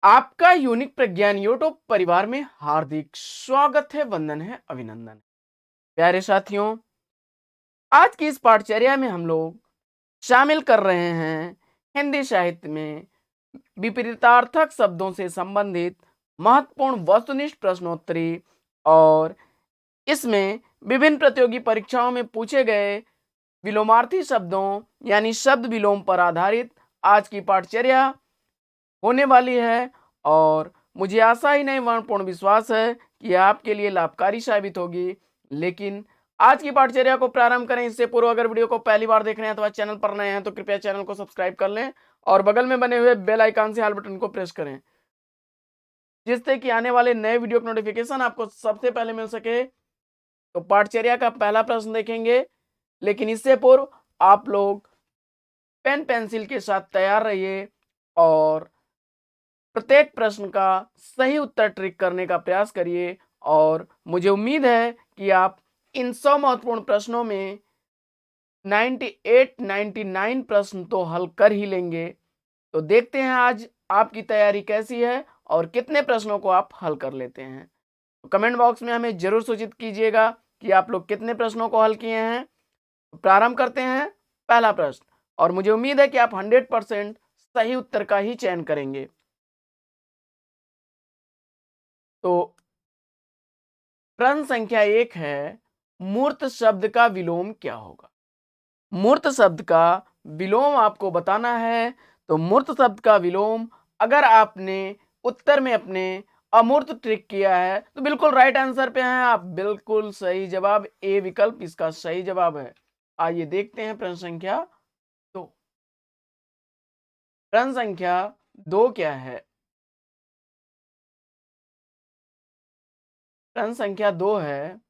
आपका यूनिक प्रज्ञान यूट्यूब परिवार में हार्दिक स्वागत है, वंदन है, अभिनंदन। प्यारे साथियों, आज की इस पाठचर्या में हम लोग शामिल कर रहे हैं हिंदी साहित्य में विपरीतार्थक शब्दों से संबंधित महत्वपूर्ण वस्तुनिष्ठ प्रश्नोत्तरी और इसमें विभिन्न प्रतियोगी परीक्षाओं में पूछे गए विलोमार्थी शब्दों यानी शब्द विलोम पर आधारित आज की पाठचर्या होने वाली है। और मुझे आशा ही नहीं वर्ण पूर्ण विश्वास है कि यह आपके लिए लाभकारी साबित होगी। लेकिन आज की पाठचर्या को प्रारंभ करें इससे पूर्व अगर वीडियो को पहली बार देख रहे हैं अथवा चैनल पर नए हैं तो कृपया चैनल को सब्सक्राइब कर लें और बगल में बने हुए बेल आइकन से ऑल बटन को प्रेस करें, जिससे कि आने वाले नए वीडियो का नोटिफिकेशन आपको सबसे पहले मिल सके। तो पाठचर्या का पहला प्रश्न देखेंगे, लेकिन इससे पूर्व आप लोग पेन पेंसिल के साथ तैयार रहिए और प्रत्येक प्रश्न का सही उत्तर ट्रिक करने का प्रयास करिए। और मुझे उम्मीद है कि आप इन 100 महत्वपूर्ण प्रश्नों में 98-99 प्रश्न तो हल कर ही लेंगे। तो देखते हैं आज आपकी तैयारी कैसी है और कितने प्रश्नों को आप हल कर लेते हैं। तो कमेंट बॉक्स में हमें जरूर सूचित कीजिएगा कि आप लोग कितने प्रश्नों को हल किए हैं। तो प्रारंभ करते हैं पहला प्रश्न, और मुझे उम्मीद है कि आप 100% सही उत्तर का ही चयन करेंगे। तो प्रश्न संख्या 1 है, मूर्त शब्द का विलोम क्या होगा। मूर्त शब्द का विलोम आपको बताना है। तो मूर्त शब्द का विलोम अगर आपने उत्तर में अपने अमूर्त ट्रिक किया है तो बिल्कुल राइट आंसर पे हैं आप, बिल्कुल सही जवाब ए विकल्प इसका सही जवाब है। आइए देखते हैं प्रश्न संख्या 2। प्रश्न संख्या 2 क्या है। प्रश्न संख्या 2 है,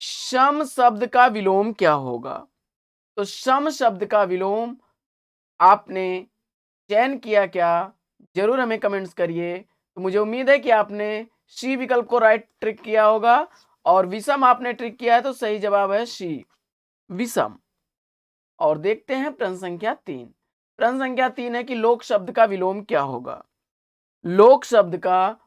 सम शब्द का विलोम क्या होगा। तो सम शब्द का विलोम आपने चयन किया क्या, जरूर हमें कमेंट्स करिए। तो मुझे उम्मीद है कि आपने सी विकल्प को राइट ट्रिक किया होगा और विषम आपने ट्रिक किया है, तो सही जवाब है सी विषम। और देखते हैं प्रश्न संख्या 3। प्रश्न संख्या 3 है कि लोक शब्द का विलोम क्या होगा। लोक शब्द का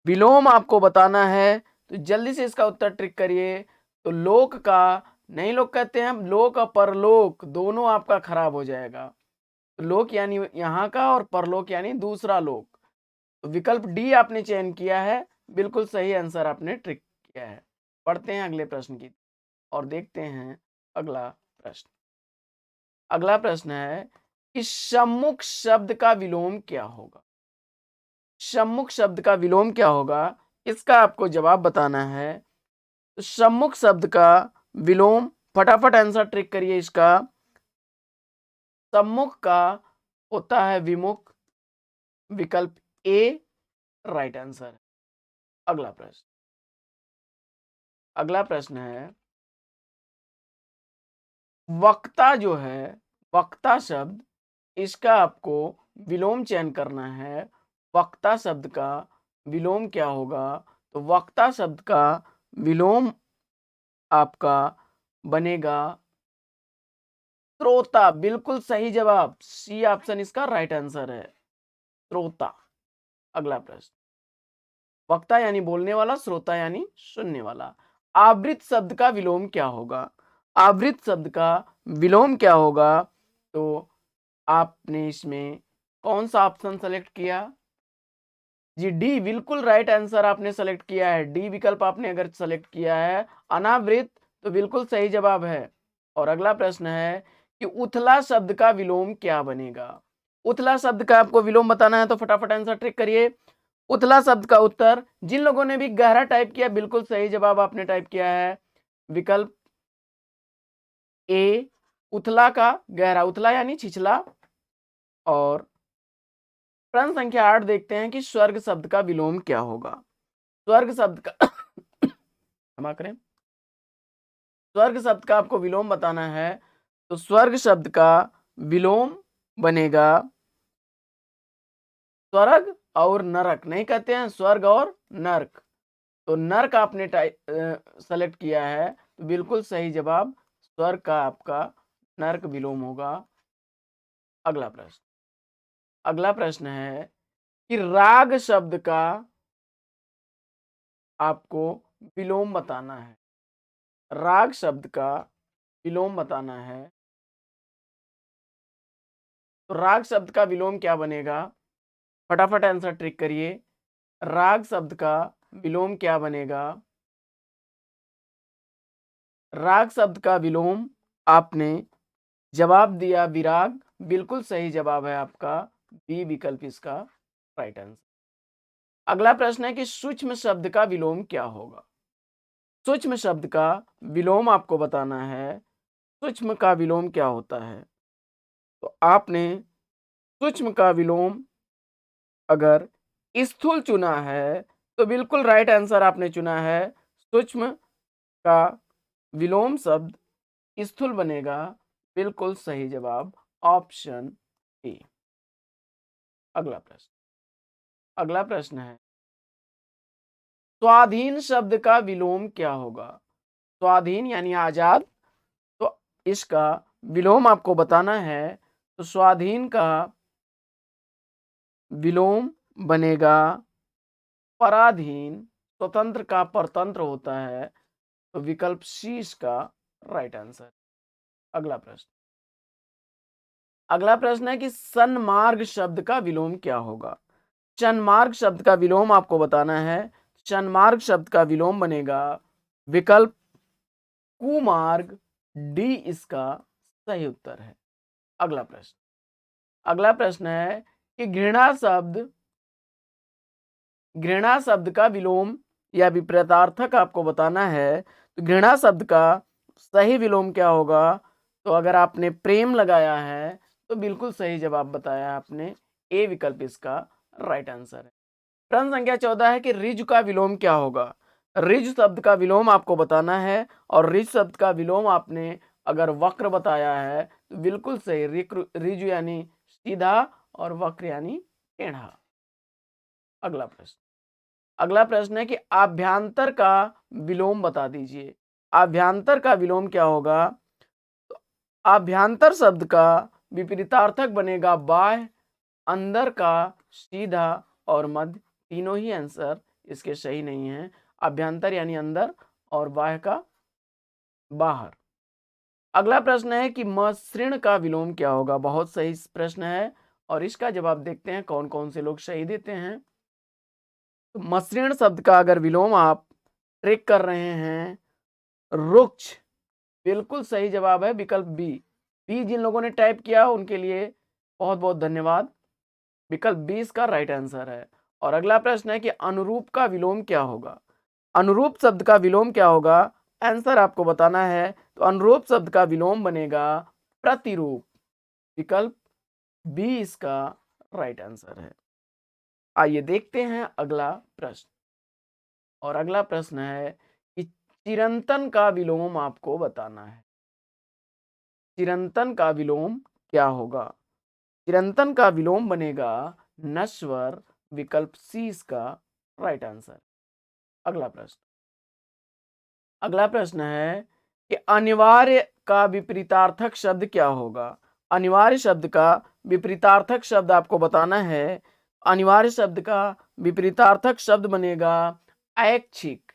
विलोम आपको बताना है, तो जल्दी से इसका उत्तर ट्रिक करिए। तो लोक का नहीं लोग कहते हैं, लोक और परलोक दोनों आपका खराब हो जाएगा। लोक यानी यहाँ का और परलोक यानी दूसरा लोक। तो विकल्प डी आपने चयन किया है, बिल्कुल सही आंसर आपने ट्रिक किया है। पढ़ते हैं अगले प्रश्न की और देखते हैं अगला प्रश्न। अगला प्रश्न है कि सम्मुख शब्द का विलोम क्या होगा। सम्मुख शब्द का विलोम क्या होगा, इसका आपको जवाब बताना है। तो सम्मुख शब्द का विलोम फटाफट आंसर ट्रिक करिए इसका। सम्मुख का होता है विमुख, विकल्प ए राइट आंसर। अगला प्रश्न। अगला प्रश्न है, वक्ता जो है, वक्ता शब्द, इसका आपको विलोम चयन करना है। वक्ता शब्द का विलोम क्या होगा। तो वक्ता शब्द का विलोम आपका बनेगा श्रोता, बिल्कुल सही जवाब सी ऑप्शन इसका राइट आंसर है, श्रोता। अगला प्रश्न, वक्ता यानी बोलने वाला, श्रोता यानी सुनने वाला। आवृत शब्द का विलोम क्या होगा। आवृत शब्द का विलोम क्या होगा। तो आपने इसमें कौन सा ऑप्शन सेलेक्ट किया जी, डी बिल्कुल राइट आंसर आपने सेलेक्ट किया है। डी विकल्प आपने अगर सेलेक्ट किया है अनावृत, तो बिल्कुल सही जवाब है। और अगला प्रश्न है कि उथला शब्द का विलोम क्या बनेगा। उथला शब्द का आपको विलोम बताना है, तो फटाफट आंसर ट्रिक करिए। उथला शब्द का उत्तर, जिन लोगों ने भी गहरा टाइप किया बिल्कुल सही जवाब आपने टाइप किया है, विकल्प ए उथला का गहरा, उथला यानी छिछला। और प्रश्न संख्या 8 देखते हैं कि स्वर्ग शब्द का विलोम क्या होगा। स्वर्ग शब्द का क्षमा करें, स्वर्ग शब्द का आपको विलोम बताना है। तो स्वर्ग शब्द का विलोम बनेगा स्वर्ग और नरक, नहीं कहते हैं स्वर्ग और नरक। तो नरक आपने सेलेक्ट किया है, तो बिल्कुल सही जवाब स्वर्ग का आपका नरक विलोम होगा। अगला प्रश्न। अगला प्रश्न है कि राग शब्द का आपको विलोम बताना है। राग शब्द का विलोम बताना है। तो राग शब्द का विलोम क्या बनेगा? फटाफट आंसर ट्रिक करिए। राग शब्द का विलोम क्या बनेगा? राग शब्द का विलोम आपने जवाब दिया विराग, बिल्कुल सही जवाब है आपका बी विकल्प इसका राइट आंसर। अगला प्रश्न है कि सूक्ष्म शब्द का विलोम क्या होगा? सूक्ष्म शब्द का विलोम आपको बताना है। सूक्ष्म का विलोम क्या होता है? तो आपने सूक्ष्म का विलोम अगर स्थूल चुना है तो बिल्कुल राइट आंसर आपने चुना है। सूक्ष्म का विलोम शब्द स्थूल बनेगा, बिल्कुल सही जवाब ऑप्शन ए। अगला प्रश्न है स्वाधीन शब्द का विलोम क्या होगा? स्वाधीन यानी आजाद, तो इसका विलोम आपको बताना है। तो स्वाधीन का विलोम बनेगा पराधीन। स्वतंत्र का परतंत्र होता है, तो विकल्प सी इसका राइट आंसर। अगला प्रश्न है कि सन्मार्ग शब्द का विलोम क्या होगा? सन्मार्ग शब्द का विलोम आपको बताना है। सन्मार्ग शब्द का विलोम बनेगा विकल्प कुमार्ग, डी इसका सही उत्तर है। अगला प्रश्न है कि घृणा शब्द का विलोम या विपरीतार्थक आपको बताना है। तो घृणा शब्द का सही विलोम क्या होगा? तो अगर आपने प्रेम लगाया है तो बिल्कुल सही जवाब बताया आपने, ए विकल्प इसका राइट आंसर है। प्रश्न संख्या 14 है कि रिज का विलोम क्या होगा? रिज शब्द का विलोम आपको बताना है, और रिज शब्द का विलोम आपने अगर वक्र बताया है तो बिल्कुल सही। रिज यानी सीधा और वक्र यानी टेढ़ा। अगला प्रश्न है कि आभ्यंतर का विलोम बता दीजिए। आभ्यंतर का विलोम क्या होगा? तो आभ्यंतर शब्द का विपरीतार्थक बनेगा बाह्य, अंदर का सीधा और मध्य, तीनों ही आंसर इसके सही नहीं है। आभ्यंतर यानी अंदर और बाह्य का बाहर। अगला प्रश्न है कि मसृण का विलोम क्या होगा? बहुत सही प्रश्न है, और इसका जवाब देखते हैं कौन कौन से लोग सही देते हैं। तो मसृण शब्द का अगर विलोम आप ट्रिक कर रहे हैं रुक्ष, बिल्कुल सही जवाब है विकल्प बी। बी जिन लोगों ने टाइप किया उनके लिए बहुत बहुत धन्यवाद। विकल्प बी इसका राइट आंसर है। और अगला प्रश्न है कि अनुरूप का विलोम क्या होगा? अनुरूप शब्द का विलोम क्या होगा? आंसर आपको बताना है। तो अनुरूप शब्द का विलोम बनेगा प्रतिरूप, विकल्प बी इसका राइट आंसर है। आइए देखते हैं अगला प्रश्न। और अगला प्रश्न है कि चिरंतन का विलोम आपको बताना है। चिरंतन का विलोम क्या होगा? चिरंतन का विलोम बनेगा नश्वर, विकल्प सी इसका राइट आंसर। अगला प्रश्न है कि अनिवार्य का विपरीतार्थक शब्द क्या होगा? अनिवार्य शब्द का विपरीतार्थक शब्द आपको बताना है। अनिवार्य शब्द का विपरीतार्थक शब्द बनेगा ऐच्छिक।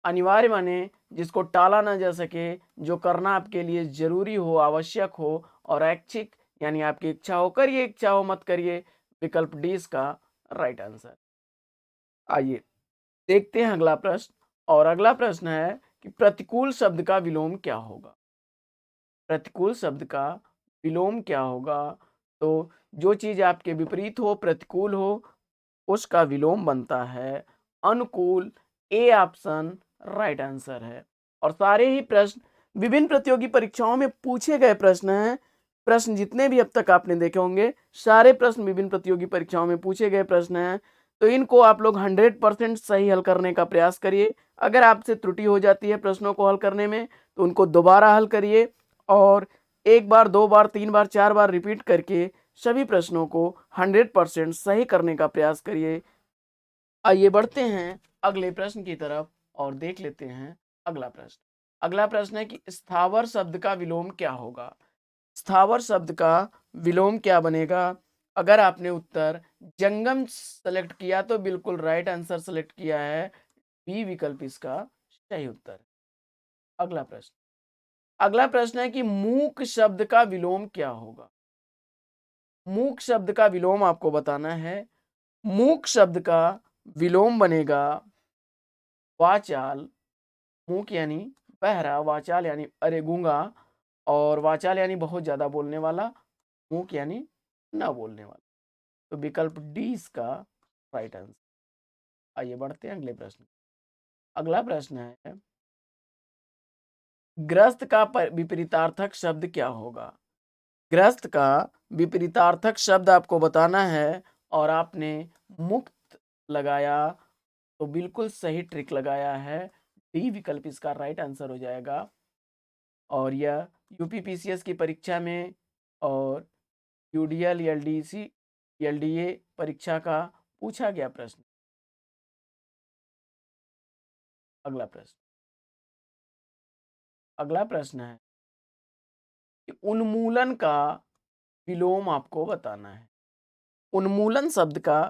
अनिवार्य माने जिसको टाला ना जा सके, जो करना आपके लिए जरूरी हो, आवश्यक हो, और ऐच्छिक यानी आपकी इच्छा हो करिए, इच्छा हो मत करिए, विकल्प डी इसका राइट आंसर। आइए देखते हैं अगला प्रश्न। और अगला प्रश्न है कि प्रतिकूल शब्द का विलोम क्या होगा? प्रतिकूल शब्द का विलोम क्या होगा? तो जो चीज आपके विपरीत हो, प्रतिकूल हो, उसका विलोम बनता है अनुकूल, ए ऑप्शन राइट आंसर है। और सारे ही प्रश्न विभिन्न प्रतियोगी परीक्षाओं में पूछे गए प्रश्न हैं। प्रश्न जितने भी अब तक आपने देखे होंगे सारे प्रश्न विभिन्न प्रतियोगी परीक्षाओं में पूछे गए प्रश्न हैं। तो इनको आप लोग 100% सही हल करने का प्रयास करिए। अगर आपसे त्रुटि हो जाती है प्रश्नों को हल करने में तो उनको दोबारा हल करिए, और एक बार, दो बार, तीन बार, चार बार रिपीट करके सभी प्रश्नों को 100% सही करने का प्रयास करिए। आइए बढ़ते हैं अगले प्रश्न की तरफ और देख लेते हैं अगला प्रश्न। अगला प्रश्न है कि स्थावर शब्द का विलोम क्या होगा? स्थावर शब्द का विलोम क्या बनेगा? अगर आपने उत्तर जंगम सेलेक्ट किया तो बिल्कुल राइट आंसर सेलेक्ट किया है, बी विकल्प इसका सही उत्तर है। अगला प्रश्न, अगला प्रश्न है कि मूक शब्द का विलोम क्या होगा। मूक शब्द का विलोम आपको बताना है। मूक शब्द का विलोम बनेगा वाचाल। मूक यानी बहरा, वाचाल यानी अरे गूंगा, और वाचाल यानी बहुत ज्यादा बोलने वाला, मूक यानी ना बोलने वाला। तो विकल्प डी इसका राइट आंसर। आइए बढ़ते हैं अगले प्रश्न। अगला प्रश्न है, ग्रस्त का विपरीतार्थक शब्द क्या होगा। ग्रस्त का विपरीतार्थक शब्द आपको बताना है, और आपने मुक्त लगाया तो बिल्कुल सही ट्रिक लगाया है, डी विकल्प इसका राइट आंसर हो जाएगा। और यह यूपीपीसीएस की परीक्षा में और यूडीएल, एलडीसी, एलडीए परीक्षा का पूछा गया प्रश्न। अगला प्रश्न, अगला प्रश्न है कि उन्मूलन का विलोम आपको बताना है। उन्मूलन शब्द का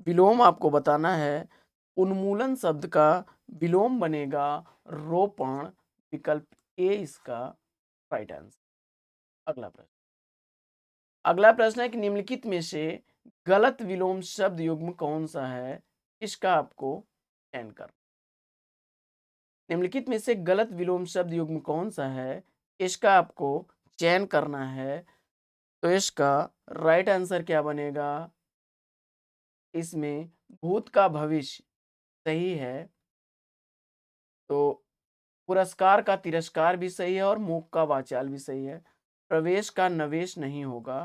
विलोम आपको बताना है। उन्मूलन शब्द का विलोम बनेगा रोपण, विकल्प ए इसका राइट आंसर। अगला प्रश्न, अगला प्रश्न है कि निम्नलिखित में से गलत विलोम शब्द युग्म कौन सा है, इसका आपको चयन कर। निम्नलिखित में से गलत विलोम शब्द युग्म कौन सा है, इसका आपको चयन करना है। तो इसका राइट आंसर क्या बनेगा, इसमें भूत का भविष्य सही है, तो पुरस्कार का तिरस्कार भी सही है, और मूक का वाचाल भी सही है। प्रवेश का नवेश नहीं होगा।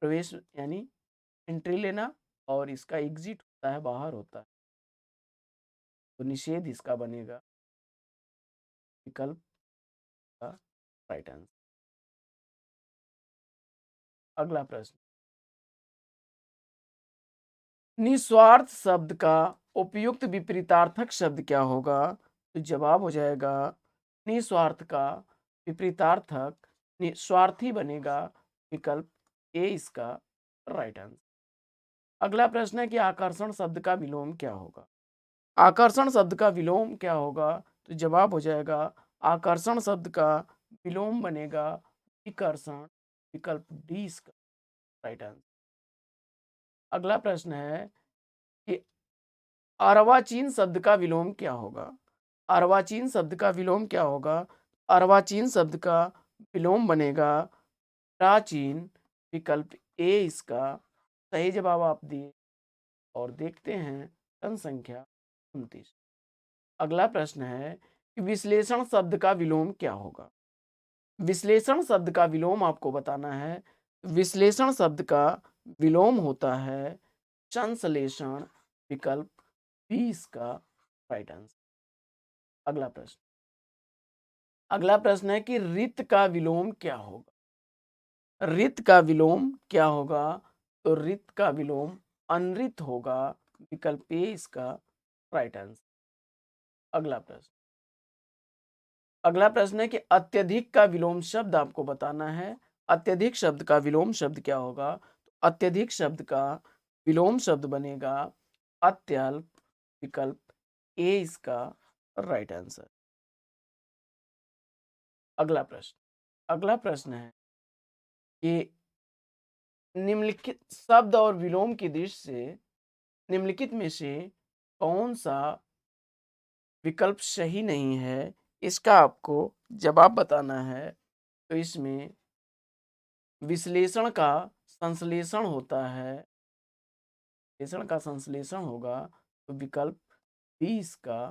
प्रवेश यानी एंट्री लेना, और इसका एग्जिट होता है, बाहर होता है, तो निषेध इसका बनेगा विकल्प का राइट आंसर। अगला प्रश्न, निस्वार्थ शब्द का उपयुक्त विपरीतार्थक शब्द क्या होगा। तो जवाब हो जाएगा निस्वार्थ का विपरीतार्थक निस्वार्थी बनेगा, विकल्प ए इसका राइट आंसर। अगला प्रश्न है कि आकर्षण शब्द का विलोम क्या होगा। आकर्षण शब्द का विलोम क्या होगा। तो जवाब हो जाएगा आकर्षण शब्द का विलोम बनेगा विकर्षण, विकल्प डी इसका राइट आंसर। अगला प्रश्न है कि अर्वाचीन शब्द का विलोम क्या होगा। अर्वाचीन शब्द का विलोम क्या होगा। अर्वाचीन शब्द का विलोम बनेगा प्राचीन, विकल्प ए इसका सही जवाब आप दिए, और देखते हैं टन संख्या 29। अगला प्रश्न है कि विश्लेषण शब्द का विलोम क्या होगा। विश्लेषण शब्द का विलोम आपको बताना है। विश्लेषण शब्द का विलोम होता है संश्लेषण, विकल्प बी इसका राइट आंसर। अगला प्रश्न, अगला प्रश्न है कि रित का विलोम क्या होगा। रित का विलोम क्या होगा। तो रित का विलोम अनरित होगा, विकल्प ए इसका राइट आंसर। अगला प्रश्न, अगला प्रश्न है कि अत्यधिक का विलोम शब्द आपको बताना है। अत्यधिक शब्द का विलोम शब्द क्या होगा। तो अत्यधिक शब्द का विलोम शब्द बनेगा अत्यल्प, विकल्प ए इसका राइट आंसर। अगला प्रश्न, अगला प्रश्न है कि निम्नलिखित शब्द और विलोम की दृष्टि से निम्नलिखित में से कौन सा विकल्प सही नहीं है, इसका आपको जवाब बताना है। तो इसमें विश्लेषण का संश्लेषण होता है, विश्लेषण का संश्लेषण होगा, तो विकल्प बी इसका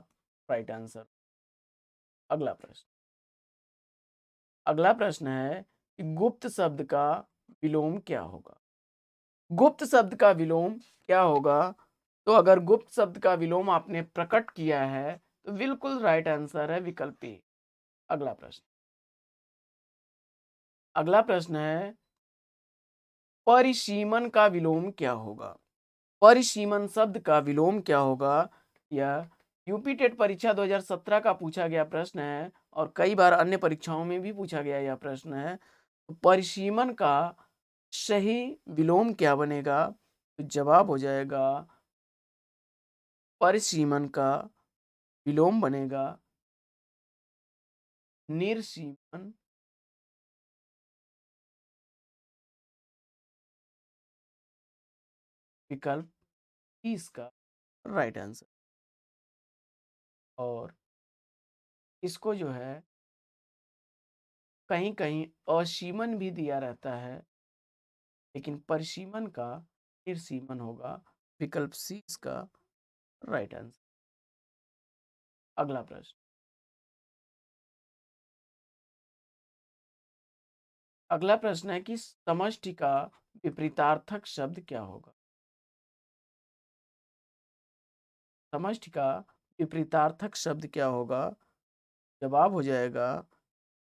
राइट आंसर। अगला प्रश्न, अगला प्रश्न है कि गुप्त शब्द का विलोम क्या होगा। गुप्त शब्द का विलोम क्या होगा। तो अगर गुप्त शब्द का विलोम आपने प्रकट किया है तो बिल्कुल राइट आंसर है विकल्प ए। अगला प्रश्न, अगला प्रश्न है परिसीमन का विलोम क्या होगा। परिसीमन शब्द का विलोम क्या होगा। यह यूपी टेट परीक्षा 2017 का पूछा गया प्रश्न है, और कई बार अन्य परीक्षाओं में भी पूछा गया यह प्रश्न है। तो परिसीमन का सही विलोम क्या बनेगा? तो जवाब हो जाएगा परिसीमन का विलोम बनेगा निर्सीमन। विकल्प ई इसका राइट आंसर। और इसको जो है कहीं कहीं असीमन भी दिया रहता है, लेकिन परिसीमन का निर्सीमन होगा। विकल्प सी इसका राइट आंसर। अगला प्रश्न। अगला प्रश्न है कि समष्टि का विपरीतार्थक शब्द क्या होगा? समष्टि का विपरीतार्थक शब्द क्या होगा? जवाब हो जाएगा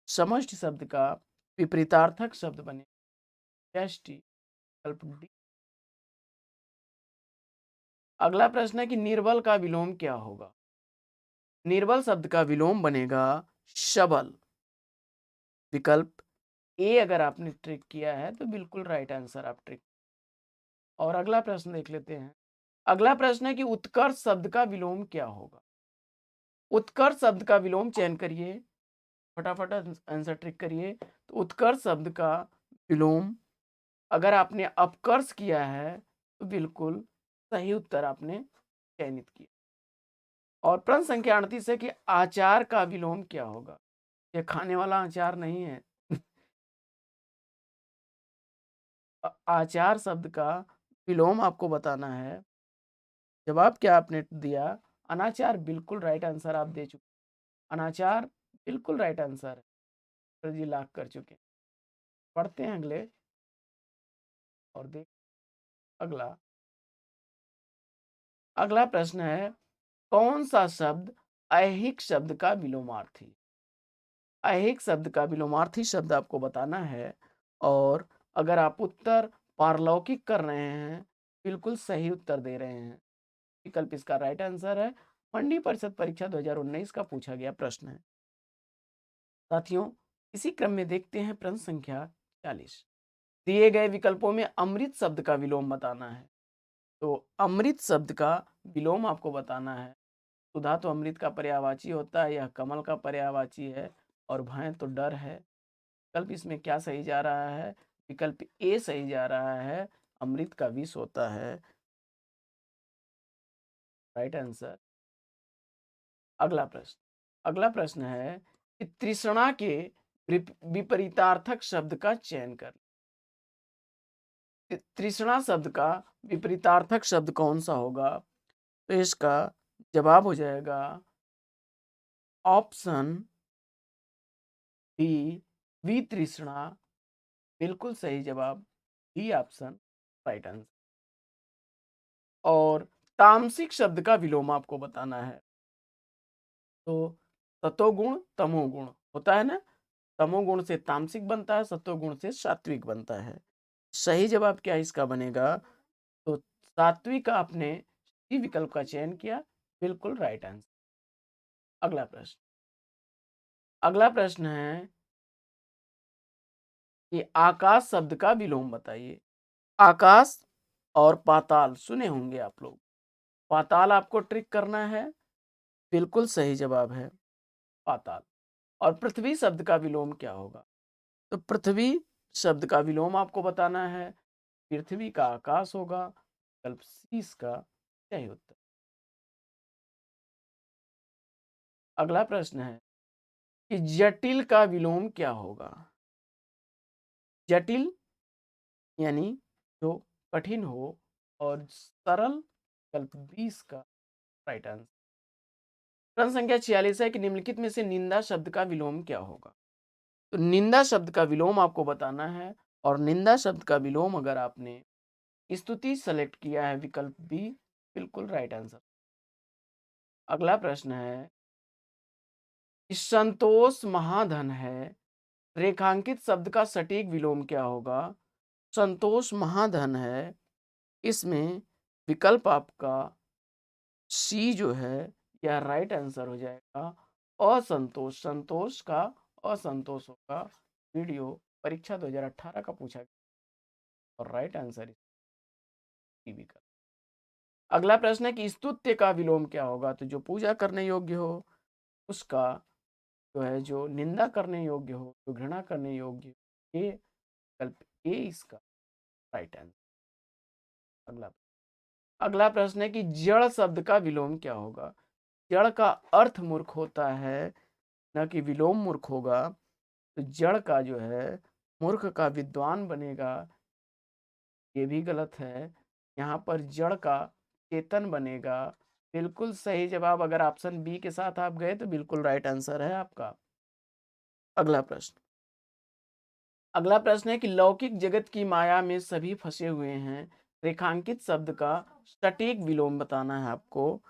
समष्टि शब्द का विपरीतार्थक शब्द बने व्यष्टि। विकल्प डी। अगला प्रश्न है कि निर्बल का विलोम क्या होगा? निर्बल शब्द का विलोम बनेगा सबल। विकल्प ए अगर आपने ट्रिक किया है तो बिल्कुल राइट आंसर आप ट्रिक। और अगला प्रश्न देख लेते हैं। अगला प्रश्न है कि उत्कर्ष शब्द का विलोम क्या होगा? उत्कर्ष शब्द का विलोम चयन करिए, फटाफट आंसर ट्रिक करिए। तो उत्कर्ष शब्द का विलोम अगर आपने अपकर्ष किया है तो बिल्कुल सही उत्तर आपने चयनित किया। और प्रश्न संख्या 38 है कि आचार का विलोम क्या होगा? ये खाने वाला अचार नहीं है। आचार शब्द का विलोम आपको बताना है। जवाब क्या आपने दिया? अनाचार। बिल्कुल राइट आंसर आप दे चुके। अनाचार बिल्कुल राइट आंसर है। सर जी लाख कर चुके। पढ़ते हैं अगले और देख। अगला अगला प्रश्न है कौन सा शब्द ऐहिक शब्द का विलोमार्थी? ऐहिक शब्द का विलोमार्थी शब्द आपको बताना है। और अगर आप उत्तर पारलौकिक कर रहे हैं, बिल्कुल सही उत्तर दे रहे हैं। विकल्प इसका राइट आंसर है। मंडी परिषद परीक्षा 2019 का पूछा गया प्रश्न है। साथियों, इसी क्रम में देखते हैं प्रश्न संख्या 40। दिए गए विकल्पों में अमृत शब्द का विलोम बताना है। तो अमृत शब्द का विलोम आपको बताना है। सुधा तो अमृत का पर्यायवाची होता है, यह कमल का पर्यायवाची है। और भय तो डर है। विकल्प इसमें क्या सही जा रहा है? विकल्प ए सही जा रहा है। अमृत का विष होता है राइट आंसर। अगला प्रश्न है कि तृष्णा के विपरीतार्थक शब्द का चयन कर। तृष्णा शब्द का विपरीतार्थक शब्द कौन सा होगा? तो इसका जवाब हो जाएगा ऑप्शन बी वितृष्णा। बिल्कुल सही जवाब बी ऑप्शन राइट आंसर। और तामसिक शब्द का विलोम आपको बताना है। तो सतोगुण तमोगुण होता है ना। तमोगुण से तामसिक बनता है, सतोगुण से सात्विक बनता है। सही जवाब क्या इसका बनेगा? तो सात्विक आपने सी विकल्प का चयन किया। बिल्कुल राइट आंसर। अगला प्रश्न है कि आकाश शब्द का विलोम बताइए। आकाश और पाताल सुने होंगे आप लोग। पाताल आपको ट्रिक करना है। बिल्कुल सही जवाब है पाताल। और पृथ्वी शब्द का विलोम क्या होगा? तो पृथ्वी शब्द का विलोम आपको बताना है। पृथ्वी का आकाश होगा। विकल्प सी इसका सही उत्तर। अगला प्रश्न है कि जटिल का विलोम क्या होगा? जटिल यानी जो कठिन हो। और सरल विकल्प 20 का राइट आंसर। प्रश्न संख्या 46 है कि निम्नलिखित में से निंदा शब्द का विलोम क्या होगा? तो निंदा शब्द का विलोम आपको बताना है। और निंदा शब्द का विलोम अगर आपने स्तुति सेलेक्ट किया है, विकल्प बी बिल्कुल राइट आंसर। अगला प्रश्न है कि संतोष महाधन है, रेखांकित शब्द का सटीक विलोम क्या होगा? संतोष महाधन है, इसमें विकल्प आपका सी जो है यह राइट आंसर हो जाएगा। असंतोष, संतोष का असंतोष होगा। वीडियो परीक्षा 2018 का पूछा गया। और राइट आंसर इज सी विकल्प। अगला प्रश्न है कि स्तुत्य का विलोम क्या होगा? तो जो पूजा करने योग्य हो उसका जो है, जो निंदा करने योग्य हो, जो घृणा करने योग्य हो, ये विकल्प ए इसका राइट आंसर। अगला अगला प्रश्न है कि जड़ शब्द का विलोम क्या होगा? जड़ का अर्थ मूर्ख होता है, न कि विलोम मूर्ख होगा। तो जड़ का जो है मूर्ख का विद्वान बनेगा, ये भी गलत है। यहाँ पर जड़ का चेतन बनेगा। बिल्कुल सही जवाब, अगर ऑप्शन बी के साथ आप गए तो बिल्कुल राइट आंसर है आपका। अगला प्रश्न अगला प्रश्न है कि लौकिक जगत की माया में सभी फंसे हुए हैं, रेखांकित शब्द का सटीक विलोम बताना है आपको।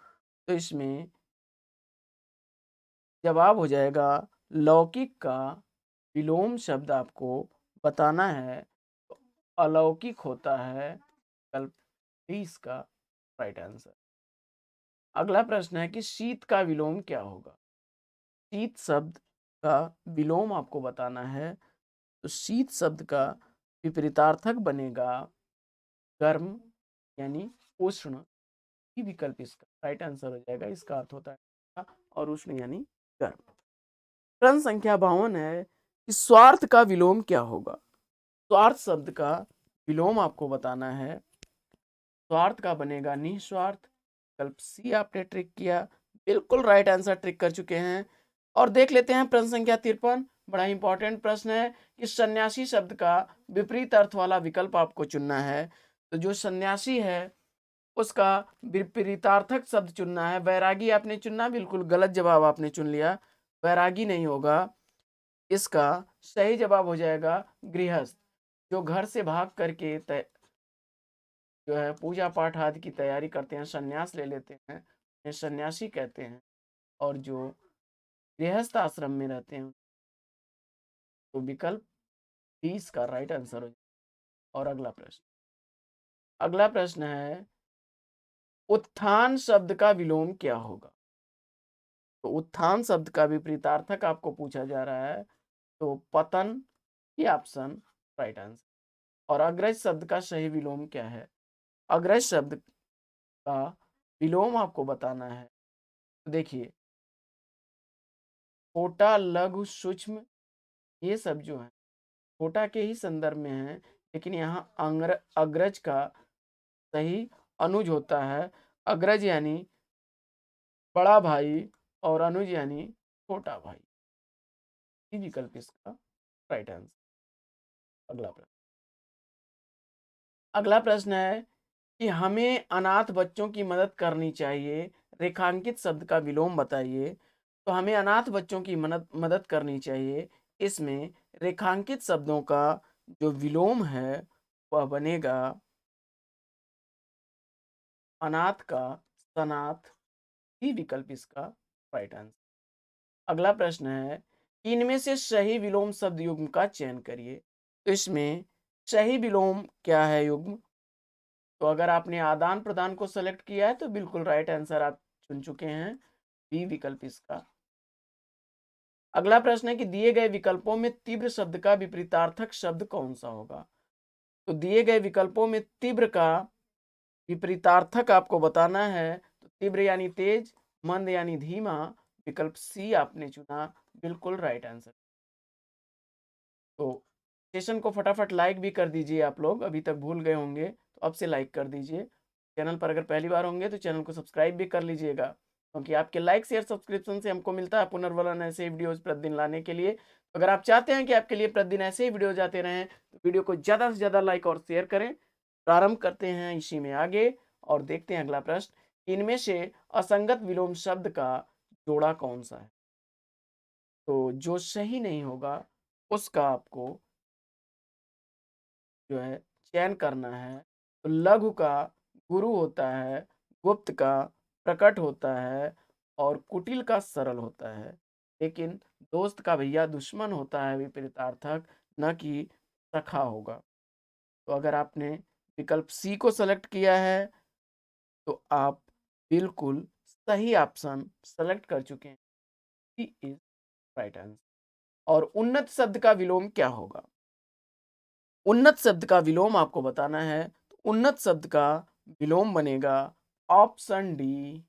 तो इसमें जवाब हो जाएगा लौकिक का विलोम शब्द आपको बताना है, तो अलौकिक होता है विकल्प डी इसका राइट आंसर। अगला प्रश्न है कि शीत का विलोम क्या होगा? शीत शब्द का विलोम आपको बताना है, तो शीत शब्द का विपरीतार्थक बनेगा गर्म यानी उष्ण। ही विकल्प इसका राइट आंसर हो जाएगा। इसका अर्थ होता है और उष्ण यानी गर्म। प्रश्न संख्या 52 है कि स्वार्थ का विलोम क्या होगा? स्वार्थ शब्द का विलोम आपको बताना है। स्वार्थ का बनेगा निस्वार्थ। विकल्प सी आपने ट्रिक किया, बिल्कुल राइट आंसर ट्रिक कर चुके हैं। और देख लेते हैं प्रश्न संख्या 53। बड़ा इंपॉर्टेंट प्रश्न है कि सन्यासी शब्द का विपरीत अर्थ वाला विकल्प आपको चुनना है। तो जो सन्यासी है उसका विपरीतार्थक शब्द चुनना है। वैरागी आपने चुनना, बिल्कुल गलत जवाब आपने चुन लिया। वैरागी नहीं होगा, इसका सही जवाब हो जाएगा गृहस्थ। जो घर से भाग करके जो है पूजा पाठ आदि की तैयारी करते हैं, सन्यास ले लेते हैं, उन्हें सन्यासी कहते हैं। और जो गृहस्थ आश्रम में रहते हैं तो विकल्प 20 का राइट आंसर हो जाएगा। और अगला प्रश्न है उत्थान शब्द का विलोम क्या होगा? तो उत्थान शब्द का विपरीतार्थक आपको पूछा जा रहा है, तो पतन ही ऑप्शन राइट आंसर। और अग्रज शब्द का सही विलोम क्या है? अग्रज शब्द का विलोम आपको बताना है। तो देखिए छोटा लघु सूक्ष्म ये सब जो है छोटा के ही संदर्भ में है, लेकिन यहाँ अग्रज का सही अनुज होता है। अग्रज यानी बड़ा भाई और अनुज यानी छोटा भाई। ये विकल्प इसका राइट आंसर। अगला प्रश्न है कि हमें अनाथ बच्चों की मदद करनी चाहिए, रेखांकित शब्द का विलोम बताइए। तो हमें अनाथ बच्चों की मदद करनी चाहिए, इसमें रेखांकित शब्दों का जो विलोम है वह बनेगा अनाथ का सनाथ। ही विकल्प इसका राइट आंसर। अगला प्रश्न है इनमें से सही विलोम शब्द युग्म का चयन करिए। तो इसमें सही विलोम क्या है युग्म? तो अगर आपने आदान प्रदान को सेलेक्ट किया है तो बिल्कुल राइट आंसर आप चुन चुके हैं, बी विकल्प इसका। अगला प्रश्न है कि दिए गए विकल्पों में तीव्र शब्द का विपरीतार्थक शब्द कौन सा होगा? तो दिए गए विकल्पों में तीव्र का विपरीतार्थक आपको बताना है। तो तीव्र यानी तेज, मंद यानी धीमा। विकल्प सी आपने चुना, बिल्कुल राइट आंसर। तो सेशन को फटाफट लाइक भी कर दीजिए, आप लोग अभी तक भूल गए होंगे तो अब से लाइक कर दीजिए। चैनल पर अगर पहली बार होंगे तो चैनल को सब्सक्राइब भी कर लीजिएगा, क्योंकि आपके लाइक शेयर सब्सक्रिप्शन से हमको मिलता है पुनर्वलन ऐसे वीडियोज प्रतिदिन लाने के लिए। तो अगर आप चाहते हैं कि आपके लिए प्रतिदिन ऐसे ही वीडियोज आते रहें तो वीडियो को ज़्यादा से ज़्यादा लाइक और शेयर करें। प्रारंभ करते हैं इसी में आगे और देखते हैं अगला प्रश्न। इनमें से असंगत विलोम शब्द का जोड़ा कौन सा है? तो जो सही नहीं होगा उसका आपको जो है चयन करना है। तो लघु का गुरु होता है, गुप्त का प्रकट होता है और कुटिल का सरल होता है। लेकिन दोस्त का भैया दुश्मन होता है विपरीतार्थक, न कि सखा होगा। तो अगर आपने विकल्प सी को सेलेक्ट किया है तो आप बिल्कुल सही ऑप्शन सेलेक्ट कर चुके हैं, सी इज राइट आंसर। और उन्नत शब्द का विलोम क्या होगा? उन्नत शब्द का विलोम आपको बताना है, तो उन्नत शब्द का विलोम बनेगा ऑप्शन डी,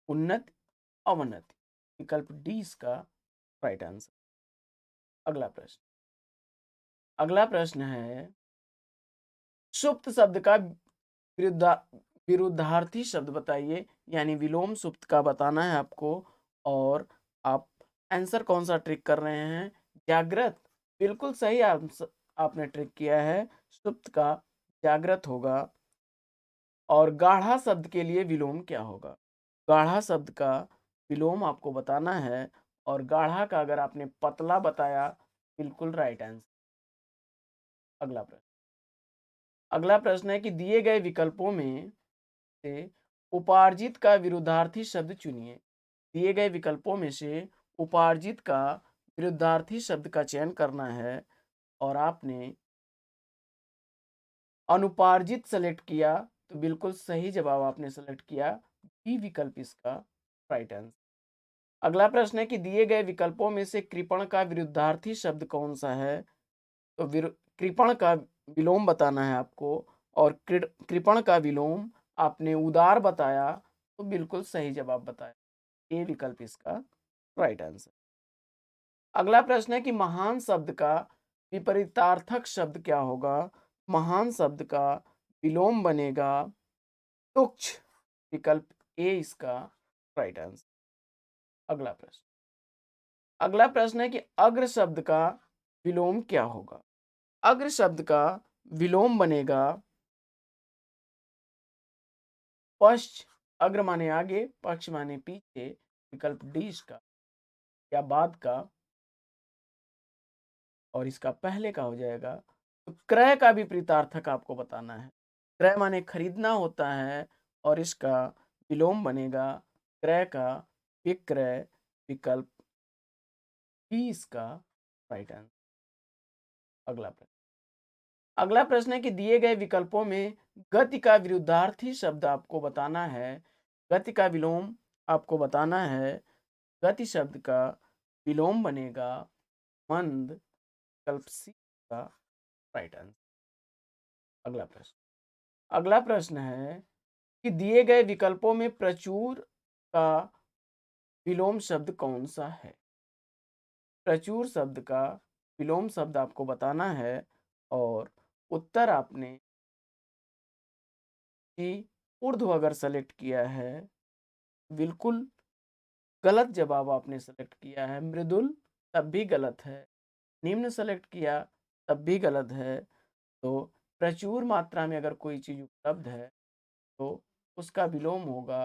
उन्नत अवनति। विकल्प डी इसका राइट आंसर। अगला प्रश्न, अगला प्रश्न है सुप्त शब्द का विरुद्धा विरुद्धार्थी शब्द बताइए, यानी विलोम सुप्त का बताना है आपको। और आप आंसर कौन सा ट्रिक कर रहे हैं? जागृत। बिल्कुल सही आपने ट्रिक किया है, सुप्त का जागृत होगा। और गाढ़ा शब्द के लिए विलोम क्या होगा? गाढ़ा शब्द का विलोम आपको बताना है, और गाढ़ा का अगर आपने पतला बताया, बिल्कुल राइट आंसर। अगला प्रश्न, अगला प्रश्न है कि दिए गए विकल्पों में से उपार्जित का विरुद्धार्थी शब्द चुनिए। दिए गए विकल्पों में से उपार्जित का विरुद्धार्थी शब्द का चयन करना है, और आपने अनुपार्जित सेलेक्ट किया, तो बिल्कुल सही जवाब आपने सेलेक्ट किया, बी विकल्प इसका राइट आंसर। अगला प्रश्न है कि दिए गए विकल्पों में से कृपण का विरुद्धार्थी शब्द कौन सा है? तो कृपण का विलोम बताना है आपको, और कृपण का विलोम आपने उदार बताया, तो बिल्कुल सही जवाब बताया, ए विकल्प इसका राइट आंसर। अगला प्रश्न है कि महान शब्द का विपरीतार्थक शब्द क्या होगा? महान शब्द का विलोम बनेगा तुच्छ। विकल्प ए इसका राइट आंसर। अगला प्रश्न, अगला प्रश्न है कि अग्र शब्द का विलोम क्या होगा? अग्र शब्द का विलोम बनेगा पश्च। अग्र माने आगे, पक्ष माने पीछे, विकल्प डी इसका, या बाद का, और इसका पहले का हो जाएगा। तो क्रय का विपरीतार्थक आपको बताना है। क्रय माने खरीदना होता है, और इसका विलोम बनेगा क्रय का विक्रय, विकल्प बी इसका राइट आंसर। अगला प्रश्न, अगला प्रश्न है कि दिए गए विकल्पों में गति का विरुद्धार्थी शब्द आपको बताना है। गति का विलोम आपको बताना है। गति शब्द का विलोम बनेगा मंद, विकल्प सी का राइट आंसर। अगला प्रश्न, अगला प्रश्न है कि दिए गए विकल्पों में प्रचुर का विलोम शब्द कौन सा है? प्रचुर शब्द का विलोम शब्द आपको बताना है, और उत्तर आपने कि ऊर्ध्व अगर सेलेक्ट किया है, बिल्कुल गलत जवाब आपने सेलेक्ट किया है। मृदुल, तब भी गलत है। निम्न सेलेक्ट किया, तब भी गलत है। तो प्रचुर मात्रा में अगर कोई चीज उपलब्ध है, तो उसका विलोम होगा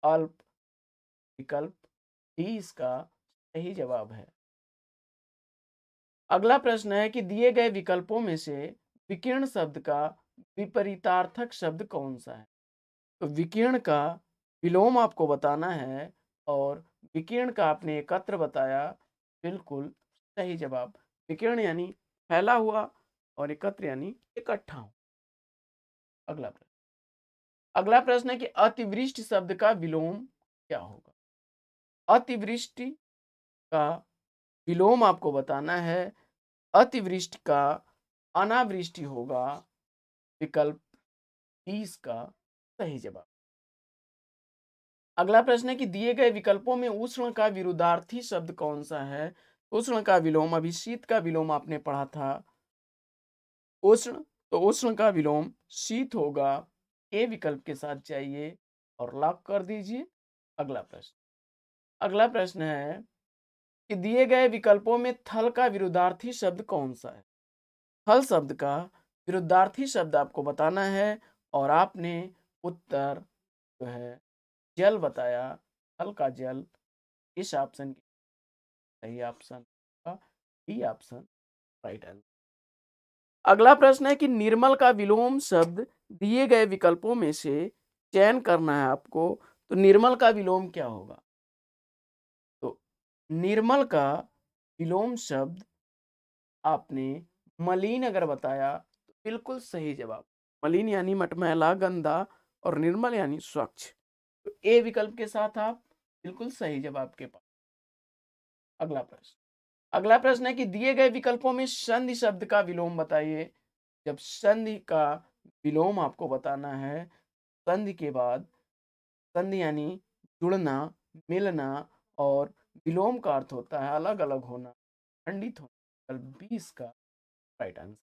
अल्प, विकल्प डी इसका सही जवाब है। अगला प्रश्न है कि दिए गए विकल्पों में से विकीर्ण शब्द का विपरीतार्थक शब्द कौन सा है? तो विकीर्ण का विलोम आपको बताना है, और विकीर्ण का आपने एकत्र बताया, बिल्कुल सही जवाब। विकीर्ण यानी फैला हुआ, और एकत्र यानी इकट्ठा हो। अगला प्रश्न, अगला प्रश्न है कि अतिवृष्टि शब्द का विलोम क्या होगा? अतिवृष्टि का विलोम आपको बताना है। अतिवृष्टि का अनावृष्टि होगा, विकल्प 20 का सही जवाब। अगला प्रश्न है कि दिए गए विकल्पों में उष्ण का विरुद्धार्थी शब्द कौन सा है? उष्ण का विलोम, अभी शीत का विलोम आपने पढ़ा था, उष्ण, तो उष्ण का विलोम शीत होगा। ए विकल्प के साथ जाइए और लॉक कर दीजिए। अगला प्रश्न, अगला प्रश्न है कि दिए गए विकल्पों में थल का विरुद्धार्थी शब्द कौन सा है? थल शब्द का विरुद्धार्थी शब्द आपको बताना है, और आपने उत्तर जो है जल बताया। थल का जल, इस ऑप्शन की सही ऑप्शन का डी ऑप्शन राइट आंसर। अगला प्रश्न है कि निर्मल का विलोम शब्द दिए गए विकल्पों में से चयन करना है आपको। तो निर्मल का विलोम क्या होगा? तो निर्मल का विलोम शब्द आपने मलिन अगर बताया, तो बिल्कुल सही जवाब। मलिन यानी मटमैला, गंदा, और निर्मल यानी स्वच्छ। तो ए विकल्प के साथ आप बिल्कुल सही जवाब के पास। अगला प्रश्न, अगला प्रश्न है कि दिए गए विकल्पों में संधि शब्द का विलोम बताइए। जब संधि का विलोम आपको बताना है, संधि के बाद संधि यानी जुड़ना, मिलना, और विलोम का अर्थ होता है अलग अलग होना, खंडित होना। 20 का राइट आंसर।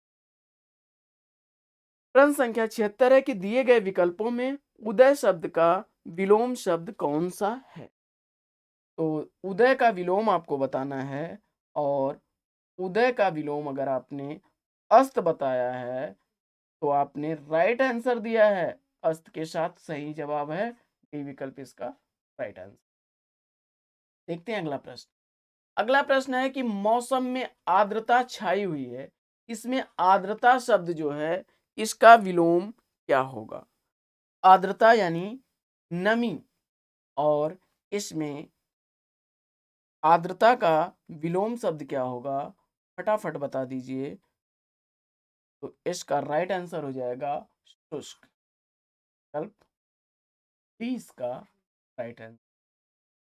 प्रश्न संख्या 76 है कि दिए गए विकल्पों में उदय शब्द का विलोम शब्द कौन सा है। तो उदय का विलोम आपको बताना है, और उदय का विलोम अगर आपने अस्त बताया है तो आपने राइट आंसर दिया है। अस्त के साथ सही जवाब है डी विकल्प इसका राइट आंसर। देखते हैं अगला प्रश्न। अगला प्रश्न है कि मौसम में आर्द्रता छाई हुई है, इसमें आर्द्रता शब्द जो है इसका विलोम क्या होगा। आर्द्रता यानी नमी, और इसमें आर्द्रता का विलोम शब्द क्या होगा, फटाफट बता दीजिए। तो इसका राइट आंसर हो जाएगा शुष्क। विकल्प 20 का राइट आंसर।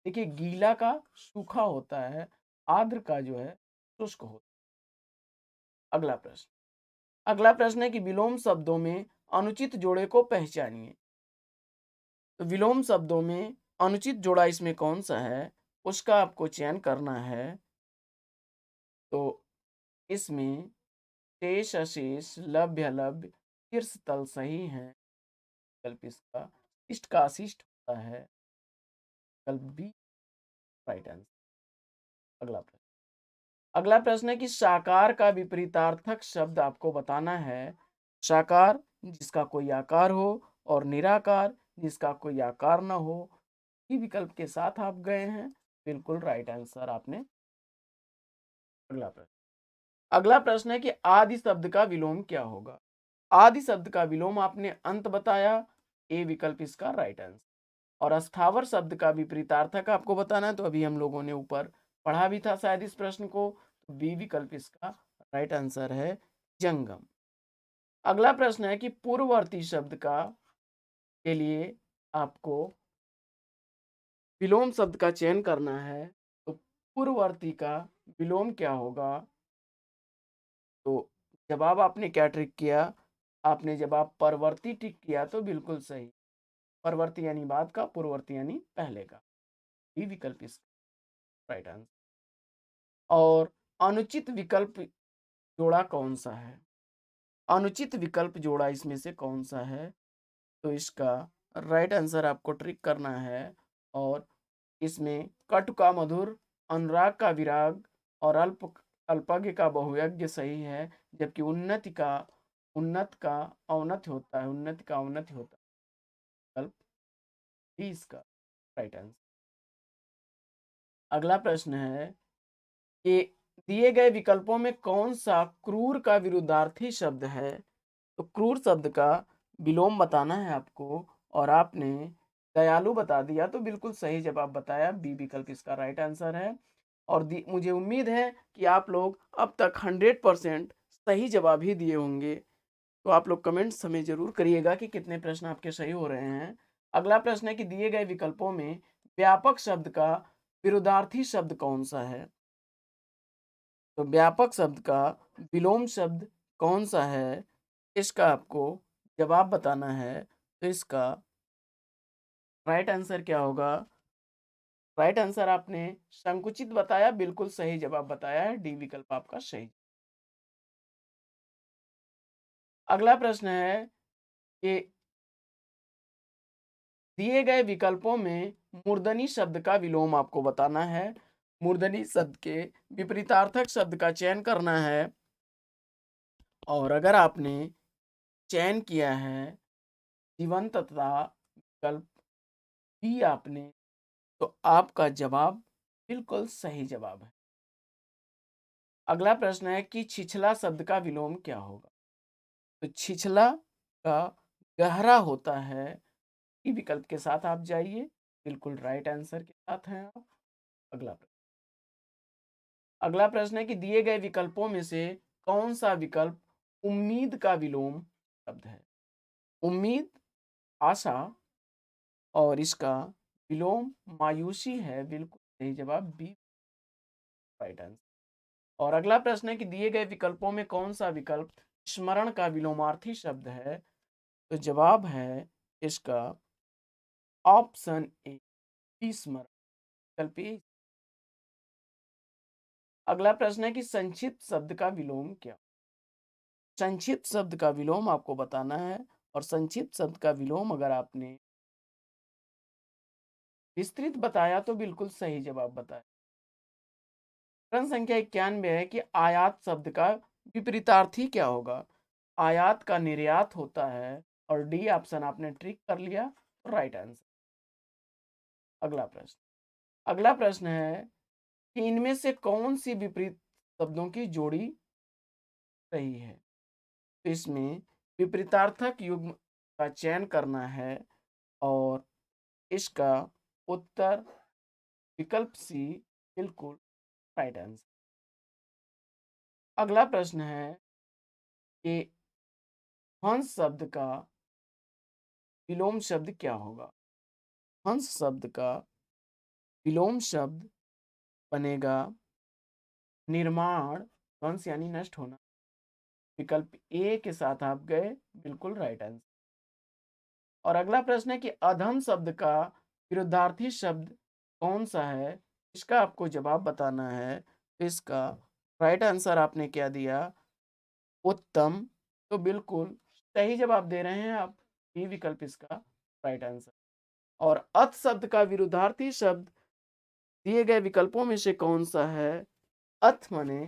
देखिए, गीला का सूखा होता है, आर्द्र का जो है शुष्क होता है। अगला प्रश्न है कि विलोम शब्दों में अनुचित जोड़े को पहचानिए। तो विलोम शब्दों में अनुचित जोड़ा इसमें कौन सा है, उसका आपको चयन करना है। तो इसमें शेष, अशेष, लभ्य, अलभ्य, शीर्ष, तल सही है। विकल्प इसका इष्ट का अशिष्ट होता है। विकल्प बी राइट आंसर। अगला प्रश्न है कि साकार का विपरीतार्थक शब्द आपको बताना है। साकार जिसका कोई आकार हो, और निराकार जिसका कोई आकार न हो। ई विकल्प के साथ आप गए हैं, बिल्कुल राइट आंसर आपने। अगला प्रश्न है कि आदि शब्द का विलोम क्या होगा। आदि शब्द का विलोम आपने अंत बताया, ए विकल्प इसका राइट आंसर। और अस्थावर शब्द का विपरीतार्थक आपको बताना है, तो अभी हम लोगों ने ऊपर पढ़ा भी था शायद इस प्रश्न को। बी विकल्प इसका राइट आंसर है, जंगम। अगला प्रश्न है कि पूर्ववर्ती शब्द का के लिए आपको विलोम शब्द का चयन करना है। तो पूर्ववर्ती का विलोम क्या होगा। तो जवाब आपने क्या ट्रिक किया, आपने जवाब परवर्ती टिक किया तो बिल्कुल सही। परवर्ती यानी बाद का, पूर्ववर्ती यानी पहले का। बी विकल्प इसका राइट आंसर। और अनुचित विकल्प जोड़ा कौन सा है। अनुचित विकल्प जोड़ा इसमें से कौन सा है। तो इसका राइट आंसर आपको ट्रिक करना है। और इसमें कटु का मधुर, अनुराग का विराग, और अल्पज्ञ का बहुयज्ञ सही है। जबकि उन्नत का औन्नत्य होता है, उन्नति का औन्नत्य होता है। विकल्प बी इसका राइट आंसर। अगला प्रश्न है कि दिए गए विकल्पों में कौन सा क्रूर का विरुद्धार्थी शब्द है। तो क्रूर शब्द का विलोम बताना है आपको, और आपने दयालु बता दिया तो बिल्कुल सही जवाब बताया। बी विकल्प इसका राइट आंसर है। और मुझे उम्मीद है कि आप लोग अब तक 100% सही जवाब ही दिए होंगे। तो आप लोग कमेंट्स हमें जरूर करिएगा कि कितने प्रश्न आपके सही हो रहे हैं। अगला प्रश्न है कि दिए गए विकल्पों में व्यापक शब्द का विरुद्धार्थी शब्द कौन सा है। तो व्यापक शब्द का विलोम शब्द कौन सा है, इसका आपको जवाब बताना है। तो इसका राइट आंसर क्या होगा। राइट आंसर आपने संकुचित बताया, बिल्कुल सही जवाब बताया है। डी विकल्प आपका सही। अगला प्रश्न है कि दिए गए विकल्पों में मूर्धनी शब्द का विलोम आपको बताना है। मूर्धनी शब्द के विपरीतार्थक शब्द का चयन करना है। और अगर आपने चयन किया है जीवंतता विकल्प बी आपने, तो आपका जवाब बिल्कुल सही जवाब है। अगला प्रश्न है कि छिछला शब्द का विलोम क्या होगा। तो छिछला का गहरा होता है। ई विकल्प के साथ आप जाइए, बिल्कुल राइट आंसर के साथ हैं आप। अगला प्रश्न है कि दिए गए विकल्पों में से कौन सा विकल्प उम्मीद का विलोम शब्द है। उम्मीद आशा, और इसका विलोम मायूसी है। बिल्कुल सही जवाब बी राइट आंसर। और अगला प्रश्न है कि दिए गए विकल्पों में कौन सा विकल्प स्मरण का विलोमार्थी शब्द है? तो जवाब है इसका ऑप्शन ए, स्मरण। विकल्प ए। अगला प्रश्न है कि संक्षिप्त शब्द का विलोम क्या? संक्षिप्त शब्द का विलोम आपको बताना है, और संक्षिप्त शब्द का विलोम अगर आपने विस्तृत बताया तो बिल्कुल सही जवाब बताया। प्रश्न संख्या 91 है कि आयात शब्द का विपरीतार्थी क्या होगा? आयात का निर्यात होता है, और डी ऑप्शन आपने ट्रिक कर लिया तो राइट आंसर। अगला प्रश्न है कि इनमें से कौन सी विपरीत शब्दों की जोड़ी सही है? तो इसमें विपरीतार्थक युग्म का चयन करना है, और इसका उत्तर विकल्प सी बिल्कुल राइट आंसर। अगला प्रश्न है कि हंस शब्द का विलोम शब्द क्या होगा? हंस शब्द का विलोम शब्द बनेगा निर्माण। ध्वंस यानी नष्ट होना। विकल्प ए के साथ आप गए, बिल्कुल राइट आंसर। और अगला प्रश्न है कि अधम शब्द का विरुद्धार्थी शब्द कौन सा है? इसका आपको जवाब बताना है। इसका राइट आंसर आपने क्या दिया? उत्तम। तो बिल्कुल सही जवाब दे रहे हैं आप। ये विकल्प इसका राइट आंसर। और अथ शब्द का विरुद्धार्थी शब्द दिए गए विकल्पों में से कौन सा है? अथ माने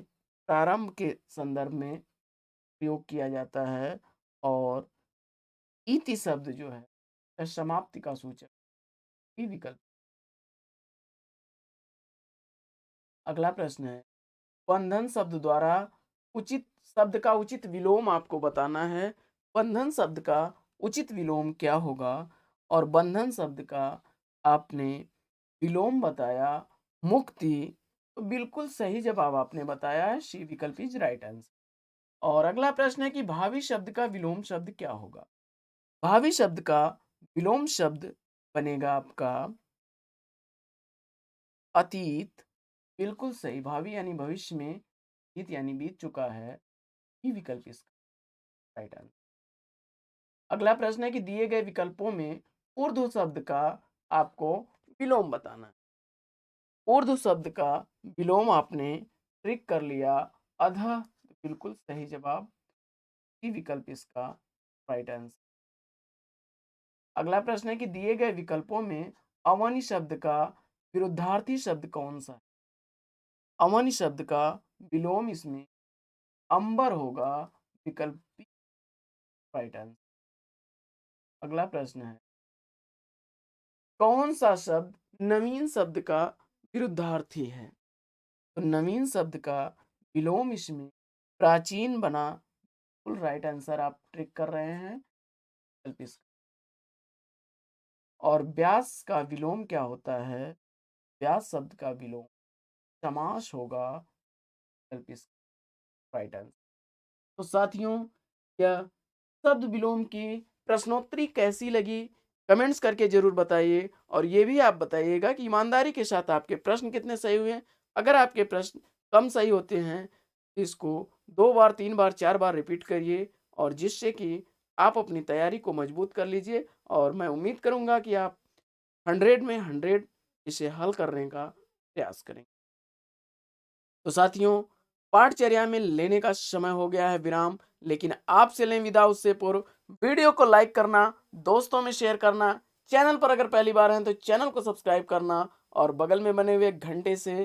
प्रारंभ के संदर्भ में प्रयोग किया जाता है, और इति शब्द जो है यह समाप्ति का सूचक। ये विकल्प। अगला प्रश्न है बंधन शब्द द्वारा उचित शब्द का उचित विलोम आपको बताना है। बंधन शब्द का उचित विलोम क्या होगा? और बंधन शब्द का आपने विलोम बताया मुक्ति। तो बिल्कुल सही जवाब आपने बताया है। सी विकल्प इज राइट आंसर। और अगला प्रश्न है कि भावी शब्द का विलोम शब्द क्या होगा? भावी शब्द का विलोम शब्द बनेगा आपका अतीत। बिल्कुल सही। भावी यानी भविष्य में, अतीत यानी बीत चुका है। ये विकल्प इसका राइट आंसर। अगला प्रश्न है कि दिए गए विकल्पों में उर्दू शब्द का आपको विलोम बताना है। उर्दू शब्द का विलोम आपने ट्रिक कर लिया अधः। बिल्कुल सही जवाब। ई विकल्प इसका राइट आंसर। अगला प्रश्न है कि दिए गए विकल्पों में अवनी शब्द का विरुद्धार्थी शब्द कौन सा है? अवनी शब्द का विलोम इसमें अंबर होगा। विकल्प बी राइट आंसर। अगला प्रश्न है कौन सा शब्द नवीन शब्द का विरुद्धार्थी है? तो नवीन शब्द का विलोम इसमें प्राचीन बना। फुल राइट आंसर आप ट्रिक कर रहे हैं। और व्यास का विलोम क्या होता है? व्यास शब्द का विलोम समास होगा। Right answer. तो साथियों, यह शब्द विलोम की प्रश्नोत्तरी कैसी लगी कमेंट्स करके जरूर बताइए, और ये भी आप बताइएगा कि ईमानदारी के साथ आपके प्रश्न कितने सही हुए। अगर आपके प्रश्न कम सही होते हैं तो इसको 2 बार 3 बार 4 बार रिपीट करिए, और जिससे कि आप अपनी तैयारी को मजबूत कर लीजिए। और मैं उम्मीद करूंगा कि आप 100 में 100 इसे हल करने का प्रयास करेंगे। तो साथियों, पाठचर्या में लेने का समय हो गया है विराम, लेकिन आपसे लें विदा उससे पूर्व वीडियो को लाइक करना, दोस्तों में शेयर करना, चैनल पर अगर पहली बार हैं तो चैनल को सब्सक्राइब करना, और बगल में बने हुए घंटे से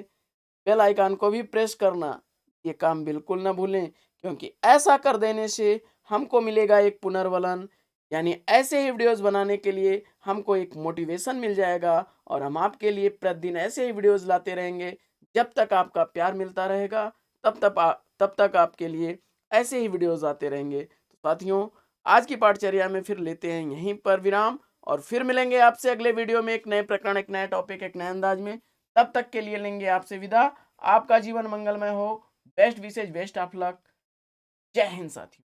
बेल आइकन को भी प्रेस करना। ये काम बिल्कुल ना भूलें, क्योंकि ऐसा कर देने से हमको मिलेगा एक पुनर्बलन, यानी ऐसे ही वीडियोस बनाने के लिए हमको एक मोटिवेशन मिल जाएगा, और हम आपके लिए प्रतिदिन ऐसे ही वीडियोस लाते रहेंगे। जब तक आपका प्यार मिलता रहेगा तब तक आपके लिए ऐसे ही वीडियोस आते रहेंगे। तो साथियों, आज की पाठचर्या में फिर लेते हैं यहीं पर विराम, और फिर मिलेंगे आपसे अगले वीडियो में एक नए प्रकरण, एक नया टॉपिक, एक नए अंदाज में। तब तक के लिए लेंगे आपसे विदा। आपका जीवन मंगलमय हो। बेस्ट विशेष, बेस्ट ऑफ लक। जय हिंद साथियों।